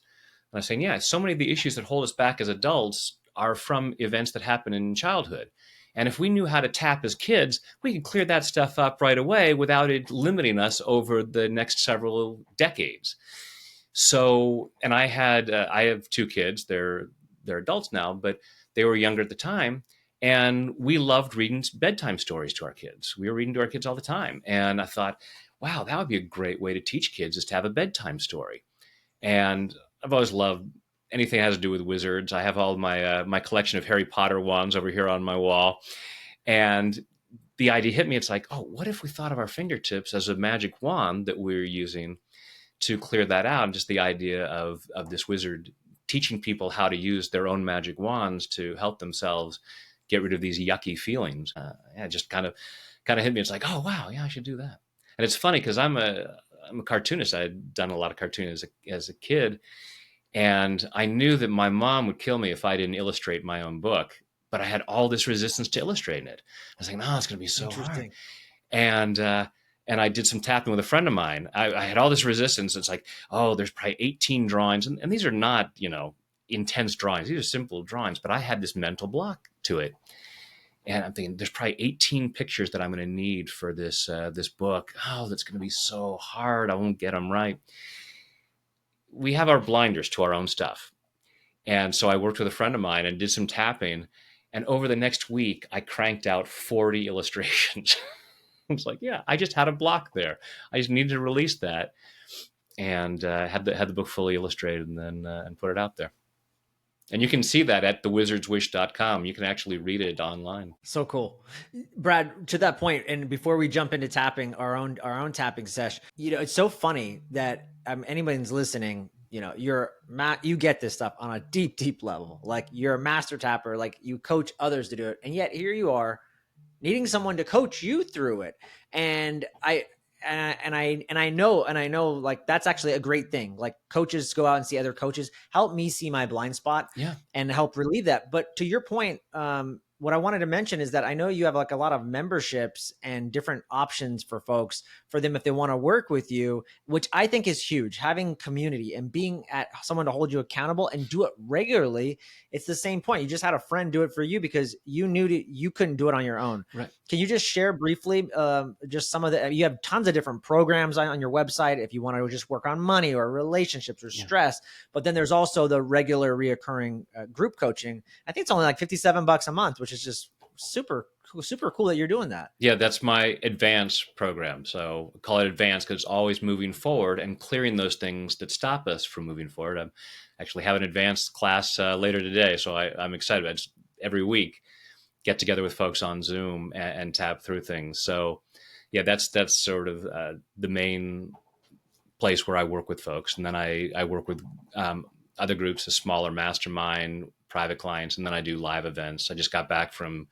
And I was saying, yeah, so many of the issues that hold us back as adults are from events that happen in childhood. And if we knew how to tap as kids, we could clear that stuff up right away without it limiting us over the next several decades. So, and I have two kids. They're adults now, but they were younger at the time, and we loved reading bedtime stories to our kids. We were reading to our kids all the time, and I thought, wow, that would be a great way to teach kids, is to have a bedtime story. And I've always loved anything that has to do with wizards. I have all my collection of Harry Potter wands over here on my wall, and the idea hit me. It's like, oh, what if we thought of our fingertips as a magic wand that we're using to clear that out? And just the idea of this wizard teaching people how to use their own magic wands to help themselves get rid of these yucky feelings. Yeah, just kind of hit me. It's like, oh wow, yeah, I should do that. And it's funny because I'm a cartoonist. I had done a lot of cartooning as a kid, and I knew that my mom would kill me if I didn't illustrate my own book. But I had all this resistance to illustrating it. I was like, no, it's going to be so hard. Interesting. And I did some tapping with a friend of mine. I had all this resistance. It's like, oh, there's probably 18 drawings, and these are not intense drawings. These are simple drawings, but I had this mental block to it. And I'm thinking, there's probably 18 pictures that I'm going to need for this book. Oh, that's going to be so hard. I won't get them right. We have our blinders to our own stuff. And so I worked with a friend of mine and did some tapping. And over the next week, I cranked out 40 illustrations. I was like, yeah, I just had a block there. I just needed to release that, and had the book fully illustrated, and then and put it out there. And you can see that at thewizardswish.com. You can actually read it online. So cool. Brad, to that point, and before we jump into tapping our own tapping sesh, it's so funny that anybody's listening, you get this stuff on a deep, deep level. Like you're a master tapper, like you coach others to do it. And yet here you are needing someone to coach you through it. And I know like that's actually a great thing. Like coaches go out and see other coaches, help me see my blind spot Yeah. and help relieve that. But to your point, what I wanted to mention is that I know you have like a lot of memberships and different options for folks for them if they want to work with you, which I think is huge. Having community and being at someone to hold you accountable and do it regularly. It's the same point. You just had a friend do it for you because you knew you couldn't do it on your own. Right. Can you just share briefly just some of the, you have tons of different programs on your website if you want to just work on money or relationships or stress, but then there's also the regular reoccurring group coaching. I think it's only like $57 a month, which is just super cool that you're doing that. Yeah, that's my advanced program. So call it advanced because it's always moving forward and clearing those things that stop us from moving forward. I'm actually have an advanced class later today, so I'm excited. It's every week get together with folks on Zoom and tap through things. So yeah, that's sort of the main place where I work with folks. And then I work with other groups, a smaller mastermind, private clients, and then I do live events. I just got back from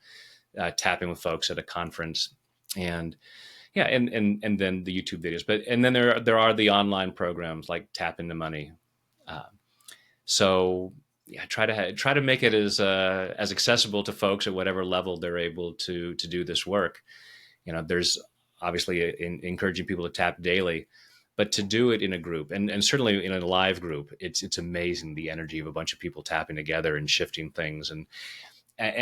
tapping with folks at a conference, and yeah, and then the YouTube videos. But and then there are the online programs like Tap into Money. So yeah, try to make it as accessible to folks at whatever level they're able to do this work. There's obviously encouraging people to tap daily, but to do it in a group and certainly in a live group, it's amazing the energy of a bunch of people tapping together and shifting things. And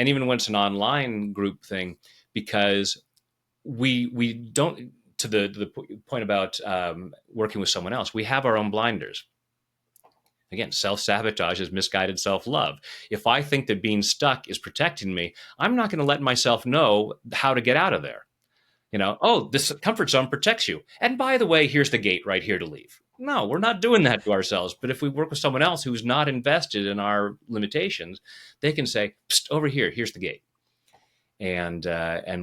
even when it's an online group thing, because we don't, to the point about working with someone else, we have our own blinders. Again, self-sabotage is misguided self-love. If I think that being stuck is protecting me, I'm not going to let myself know how to get out of there. Oh, this comfort zone protects you. And by the way, here's the gate right here to leave. No, we're not doing that to ourselves. But if we work with someone else who's not invested in our limitations, they can say, psst, over here, here's the gate. And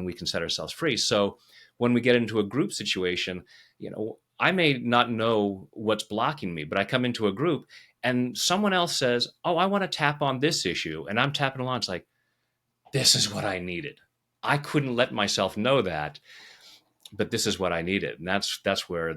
we can set ourselves free. So when we get into a group situation, I may not know what's blocking me, but I come into a group and someone else says, oh, I want to tap on this issue. And I'm tapping along. It's like, this is what I needed. I couldn't let myself know that, but this is what I needed. And that's where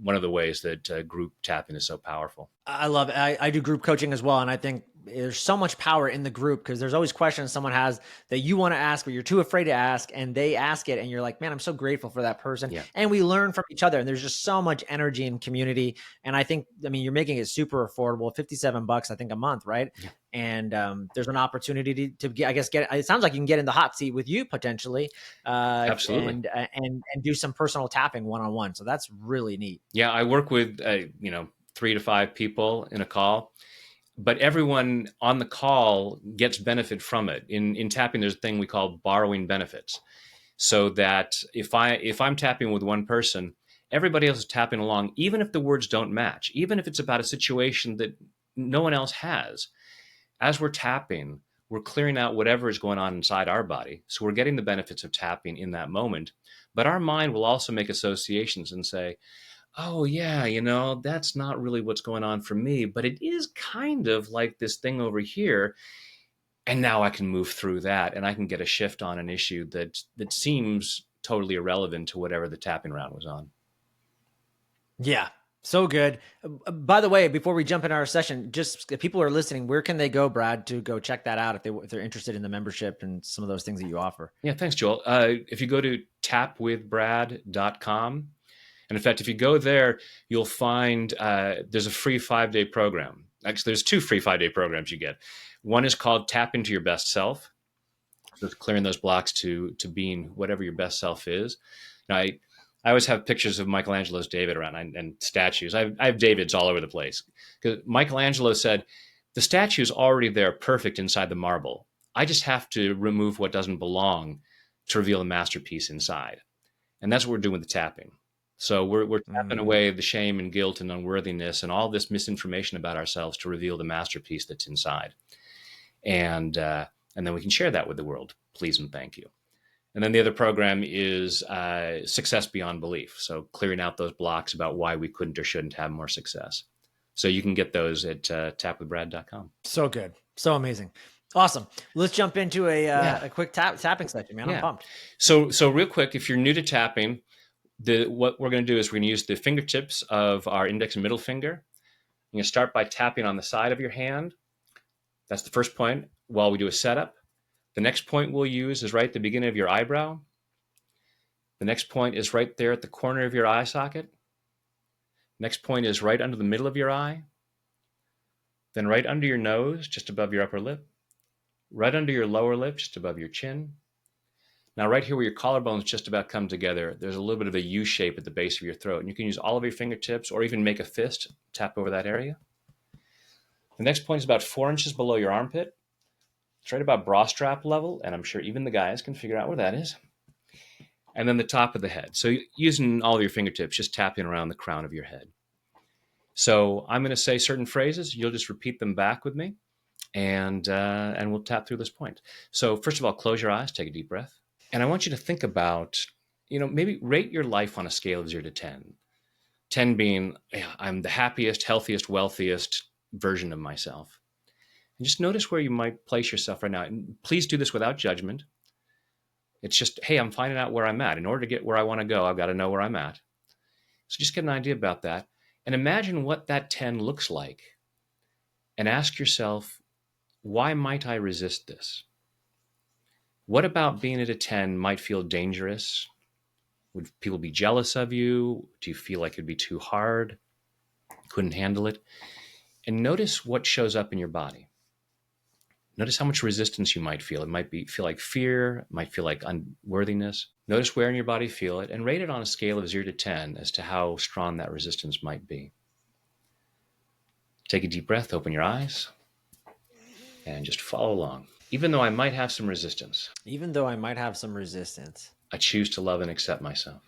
one of the ways that group tapping is so powerful. I love it. I do group coaching as well. And I think there's so much power in the group because there's always questions someone has that you want to ask, but you're too afraid to ask. And they ask it and you're like, man, I'm so grateful for that person. Yeah. And we learn from each other. And there's just so much energy and community. And I mean, you're making it super affordable, $57, I think, a month, right? Yeah. And there's an opportunity to get, I guess, it sounds like you can get in the hot seat with you potentially. Absolutely. And do some personal tapping one-on-one. So that's really neat. Yeah. I work with, 3 to 5 people in a call, but everyone on the call gets benefit from it. In tapping, there's a thing we call borrowing benefits. So that if I'm tapping with one person, everybody else is tapping along, even if the words don't match, even if it's about a situation that no one else has. As we're tapping, we're clearing out whatever is going on inside our body. So we're getting the benefits of tapping in that moment. But our mind will also make associations and say, oh, yeah, that's not really what's going on for me, but it is kind of like this thing over here. And now I can move through that and I can get a shift on an issue that seems totally irrelevant to whatever the tapping round was on. Yeah. So good. By the way, before we jump into our session, just if people are listening, where can they go, Brad, to go check that out if they're interested in the membership and some of those things that you offer? Yeah, thanks, Joel. If you go to tapwithbrad.com, and in fact, if you go there, you'll find there's a free 5-day program. Actually, there's 2 free 5-day programs you get. One is called Tap into Your Best Self. So it's clearing those blocks to being whatever your best self is. Now, I always have pictures of Michelangelo's David around and statues. I have Davids all over the place. Because Michelangelo said, the statue is already there perfect inside the marble. I just have to remove what doesn't belong to reveal a masterpiece inside. And that's what we're doing with the tapping. So we're tapping away the shame and guilt and unworthiness and all this misinformation about ourselves to reveal the masterpiece that's inside. And then we can share that with the world. Please and thank you. And then the other program is Success Beyond Belief. So clearing out those blocks about why we couldn't or shouldn't have more success. So you can get those at tapwithbrad.com. So good. So amazing. Awesome. Let's jump into a quick tapping session, man. I'm pumped. So real quick, if you're new to tapping, what we're going to do is we're going to use the fingertips of our index and middle finger. You're going to start by tapping on the side of your hand. That's the first point while we do a setup. The next point we'll use is right at the beginning of your eyebrow. The next point is right there at the corner of your eye socket. Next point is right under the middle of your eye. Then right under your nose, just above your upper lip. Right under your lower lip, just above your chin. Now, right here where your collarbones just about come together, there's a little bit of a U shape at the base of your throat. And you can use all of your fingertips or even make a fist, tap over that area. The next point is about 4 inches below your armpit. It's right about bra strap level, and I'm sure even the guys can figure out where that is. And then the top of the head. So using all of your fingertips, just tapping around the crown of your head. So I'm going to say certain phrases. You'll just repeat them back with me, and we'll tap through this point. So first of all, close your eyes, take a deep breath. And I want you to think about, maybe rate your life on a scale of 0 to 10. 10 being, I'm the happiest, healthiest, wealthiest version of myself. And just notice where you might place yourself right now. And please do this without judgment. It's just, hey, I'm finding out where I'm at. In order to get where I want to go, I've got to know where I'm at. So just get an idea about that. And imagine what that 10 looks like. And ask yourself, why might I resist this? What about being at a 10 might feel dangerous? Would people be jealous of you? Do you feel like it'd be too hard? Couldn't handle it? And notice what shows up in your body. Notice how much resistance you might feel. It might feel like fear, it might feel like unworthiness. Notice where in your body feel it and rate it on a scale of 0 to 10 as to how strong that resistance might be. Take a deep breath, open your eyes, and just follow along. Even though I might have some resistance, Even though I might have some resistance, I choose to love and accept myself.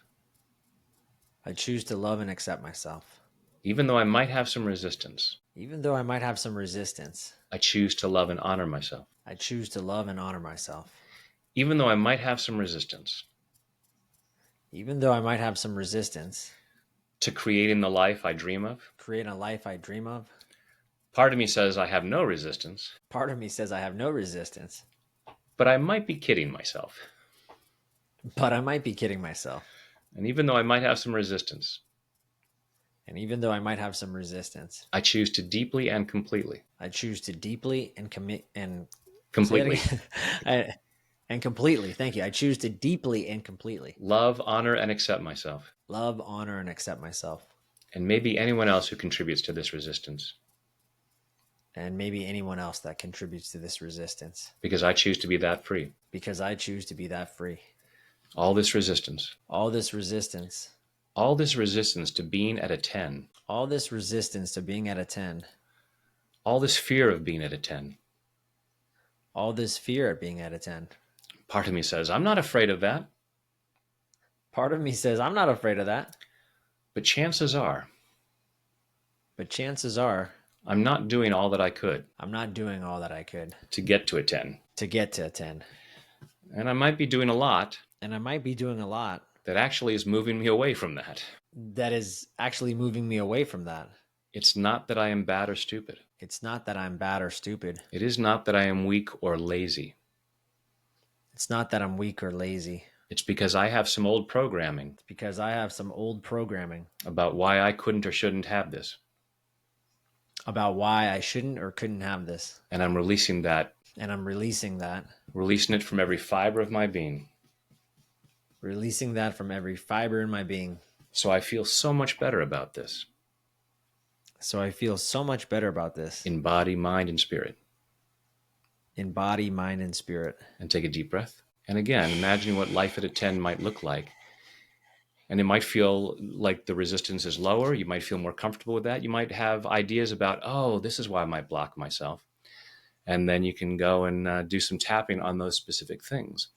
I choose to love and accept myself. Even though I might have some resistance, Even though I might have some resistance, I choose to love and honor myself. I choose to love and honor myself. Even though I might have some resistance Even though I might have some resistance, to creating the life I dream of, creating a life I dream of, part of me says I have no resistance, part of me says I have no resistance, but I might be kidding myself. but I might be kidding myself. And even though I might have some resistance, And even though I might have some resistance, I choose to deeply and completely, I choose to deeply and commit and completely and completely. Thank you. I choose to deeply and completely love, honor, and accept myself, love, honor, and accept myself, and maybe anyone else who contributes to this resistance, and maybe anyone else that contributes to this resistance, because I choose to be that free. because I choose to be that free. All this resistance, All this resistance, all this resistance to being at a 10, all this resistance to being at a 10, all this fear of being at a 10, all this fear at being at a 10. part of me says, I'm not afraid of that. Part of me says, I'm not afraid of that. But chances are, But chances are, I'm not doing all that I could I'm not doing all that I could to get to a 10. to get to a 10. And I might be doing a lot And I might be doing a lot that actually is moving me away from that. that is actually moving me away from that. It's not that I am bad or stupid. It's not that I'm bad or stupid. It is not that I am weak or lazy. It's not that I'm weak or lazy. It's because I have some old programming It's because I have some old programming about why I couldn't or shouldn't have this. about why I shouldn't or couldn't have this. And I'm releasing that, And I'm releasing that. releasing it from every fiber of my being. Releasing that from every fiber in my being. So I feel so much better about this So I feel so much better about this in body, mind, and spirit. in body, mind, and spirit. And take a deep breath. And again, imagining what life at a 10 might look like. And it might feel like the resistance is lower. You might feel more comfortable with that. You might have ideas about, oh, this is why I might block myself. And then you can go and do some tapping on those specific things.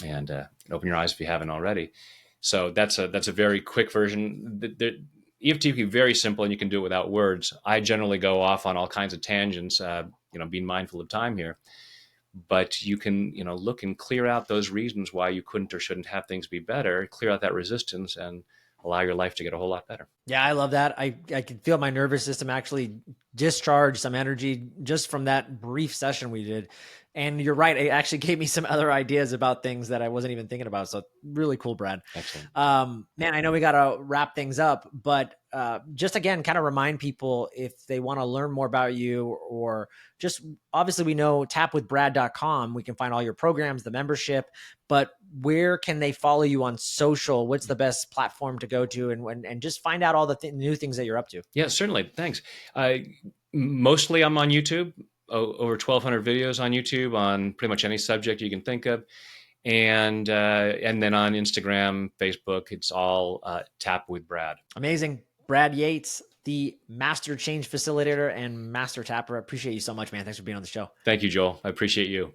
And open your eyes if you haven't already. So that's a very quick version. The EFT can be very simple, and you can do it without words. I generally go off on all kinds of tangents, being mindful of time here. But you can, look and clear out those reasons why you couldn't or shouldn't have things be better, clear out that resistance, and allow your life to get a whole lot better. Yeah, I love that. I can feel my nervous system actually discharge some energy just from that brief session we did. And you're right. It actually gave me some other ideas about things that I wasn't even thinking about. So really cool, Brad. Excellent. Man, I know we got to wrap things up, but just again, kind of remind people if they want to learn more about you, or just obviously we know tapwithbrad.com, we can find all your programs, the membership, but where can they follow you on social? What's the best platform to go to, and just find out all the new things that you're up to? Yeah, certainly. Thanks. Mostly I'm on YouTube, over 1,200 videos on YouTube on pretty much any subject you can think of. And then on Instagram, Facebook, it's all Tap with Brad. Amazing. Brad Yates, the master change facilitator and master tapper. I appreciate you so much, man. Thanks for being on the show. Thank you, Joel. I appreciate you.